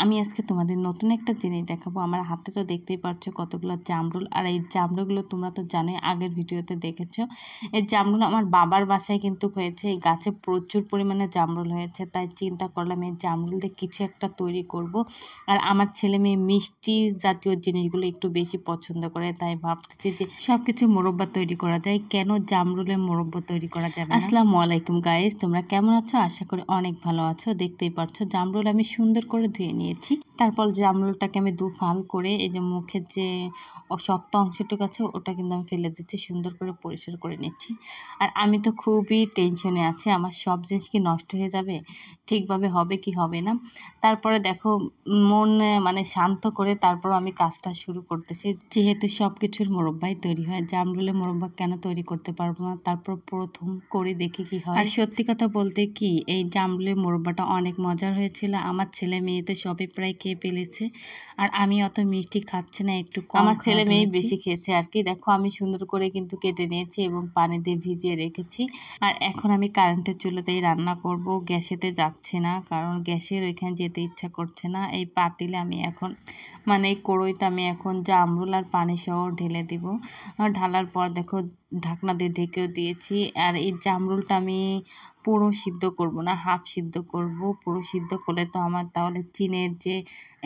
আমি আজকে তোমাদের নতুন একটা জিনিস দেখাবো। আমার হাতে তো দেখতেই পাচ্ছ কতগুলো জামরুল, আর এই জামরুলগুলো তোমরা তো জানোই, আগের ভিডিওতে দেখেছো। এই জামরুল আমার বাবার বাসায় কিন্তু হয়েছে, এই গাছে প্রচুর পরিমাণে জামরুল হয়েছে, তাই চিন্তা করলাম এই জামরুল দিয়ে কিছু একটা তৈরি করব। আর আমার ছেলে মেয়ে মিষ্টি জাতীয় জিনিসগুলো একটু বেশি পছন্দ করে, তাই ভাবতেছি যে সব কিছু মোরব্বা তৈরি করা যায়, কেন জামরুলের মোরব্বা তৈরি করা যাবে না। আসসালামু আলাইকুম গাইস, তোমরা কেমন আছো? আশা করি অনেক ভালো আছো। দেখতেই পাচ্ছ জামরুল আমি সুন্দর করে ধুয়ে নিয়েছি। তারপর জামরুলটাকে আমি দুফাল করে এই যে মুখের যে শক্ত অংশটুকু আছে ওটা কিন্তু আমি ফেলে দিচ্ছি, সুন্দর করে পরিষ্কার করে নিচ্ছি। আর আমি তো খুবই টেনশনে আছি, আমার সব জিনিস কি নষ্ট হয়ে যাবে, ঠিকভাবে হবে কি হবে না। তারপরে দেখো মন মানে শান্ত করে তারপর আমি কাজটা শুরু করতেছি। যেহেতু সব কিছুর মোরব্বাই তৈরি হয়, জামরুলের মোরব্বা কেন তৈরি করতে পারবো না। তারপর প্রথম করে দেখি কি হয়। আর সত্যি কথা বলতে কি, এই জামরুলের মোরব্বাটা অনেক মজার হয়েছিল। আমার ছেলে মেয়েতে সবই প্রায় খেয়ে ফেলেছে, আর আমি অত মিষ্টি খাচ্ছি না, একটু কম। আমার ছেলে মেয়ে বেশি খেয়েছে আর কি। দেখো আমি সুন্দর করে কিন্তু কেটে নিয়েছি এবং পানি দিয়ে ভিজিয়ে রেখেছি। আর এখন আমি কারেন্টের চুলোতেই রান্না করব, গ্যাসেতে যাচ্ছে না, কারণ গ্যাসের ওইখানে যেতে ইচ্ছা করছে না। এই পাতিলে আমি এখন মানে এই কড়ইতে আমি এখন জামরুল আর পানি সহ ঢেলে দিব। ঢালার পর দেখো ঢাকনা দিয়ে ঢেকেও দিয়েছি। আর এই জামরুলটা আমি পুরো সিদ্ধ করব না, হাফ সিদ্ধ করব। পুরো সিদ্ধ করলে তো আমার তাহলে চিনের যে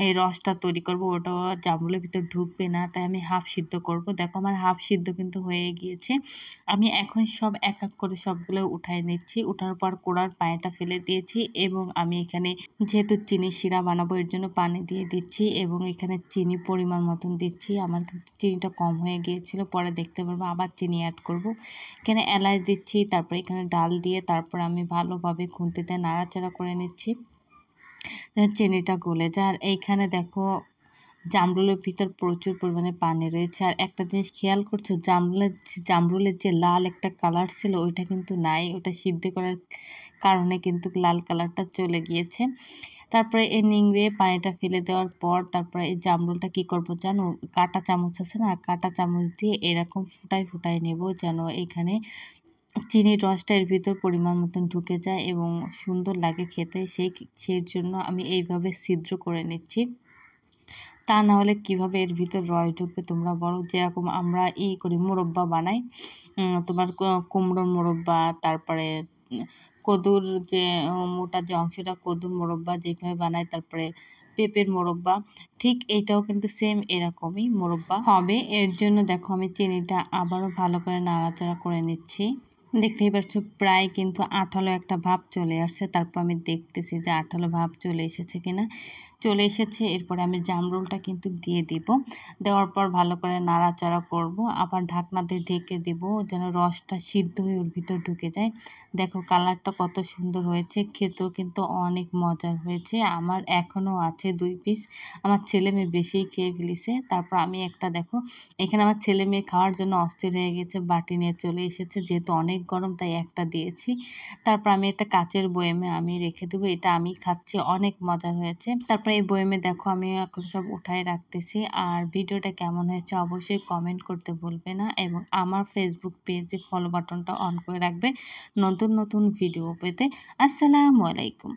এই রসটা তৈরি করব ওটা জামরুলের ভিতর ঢুকবে না, তাই আমি হাফ সিদ্ধ করব। দেখো আমার হাফ সিদ্ধ কিন্তু হয়ে গিয়েছে। আমি এখন সব এক এক করে সবগুলো উঠাই নিচ্ছি। উঠার পর কোড়ার পানিটা ফেলে দিয়েছি এবং আমি এখানে যেহেতু চিনি শিরা বানাবো এর জন্য পানি দিয়ে দিচ্ছি এবং এখানে চিনি পরিমাণ মতন দিচ্ছি। আমার কিন্তু চিনিটা কম হয়ে গিয়েছিল, পরে দেখতে পারবো আবার চিনি অ্যাড করব। এখানে এলাচ দিচ্ছি, তারপরে এখানে ডাল দিয়ে তারপর আমি ভালোভাবে খুন্তিতে নাড়াচাড়া করে নিচ্ছি, চিনিটা গলে যায়। আর এইখানে দেখো জামরুলের ভিতর প্রচুর পরিমাণে পানি রয়েছে। আর একটা জিনিস খেয়াল করছো, জামরুলের যে লাল একটা কালার ছিল ওইটা কিন্তু নাই, ওটা সিদ্ধ করার কারণে কিন্তু লাল কালারটা চলে গিয়েছে। তারপরে এই নিংড়ে পানিটা ফেলে দেওয়ার পর তারপরে এই জামরুলটা কি করব জানো, কাঁটা চামচ আছে না, কাঁটা চামচ দিয়ে এরকম ফুটাই নেব, যেন এখানে চিনির রসটা এর ভিতর পরিমাণ মতন ঢুকে যায় এবং সুন্দর লাগে খেতে। সেই জন্য আমি এইভাবে ছিদ্র করে নিচ্ছি, তা না হলে কীভাবে এর ভিতর রস ঢুকবে। তোমরা বলো যেরকম আমরা করি মোরব্বা বানাই, তোমার কুমড়োর মোরব্বা, তারপরে কদুর যে মোটা যে অংশটা কদুর মোরব্বা যেভাবে বানায়, তারপরে পেঁপের মোরব্বা, ঠিক এইটাও কিন্তু সেম এরকমই মোরব্বা হবে। এর জন্য দেখো আমি চিনিটা আবারও ভালো করে নাড়াচাড়া করে নিচ্ছি। দেখতেই পাচ্ছ প্রায় কিন্তু আঠালো একটা ভাব চলে আসছে। তারপর আমি দেখতেছি যে আঠালো ভাব চলে এসেছে কিনা, চলে এসেছে। এরপরে আমি জামরুলটা কিন্তু দিয়ে দিব, দেওয়ার পর ভালো করে নাড়াচাড়া করব, আবার ঢাকনা দিয়ে ঢেকে দেব যেন রসটা সিদ্ধ হয়ে ওর ভিতর ঢুকে যায়। দেখো কালারটা কত সুন্দর হয়েছে, খেতেও কিন্তু অনেক মজার হয়েছে। আমার এখনও আছে 2 পিস, আমার ছেলে মেয়ে বেশিই খেয়ে ফেলেছে। তারপর আমি একটা দেখো এখানে আমার ছেলে মেয়ে খাওয়ার জন্য অস্থির হয়ে গেছে, বাটি নিয়ে চলে এসেছে, যেহেতু অনেক গরম তাই একটা দিয়েছি। তারপর আমি একটা কাচের বয়ামে আমি রেখে দেবো, এটা আমি খাচ্ছি, অনেক মজার হয়েছে। তারপরে এই বয়ামে দেখো আমি এখন সব উঠায় রাখতেছি। আর ভিডিওটা কেমন হয়েছে অবশ্যই কমেন্ট করতে ভুলবে না এবং আমার ফেসবুক পেজে ফলো বাটনটা অন করে রাখবে নতুন নতুন ভিডিও পেতে। আসসালামু আলাইকুম।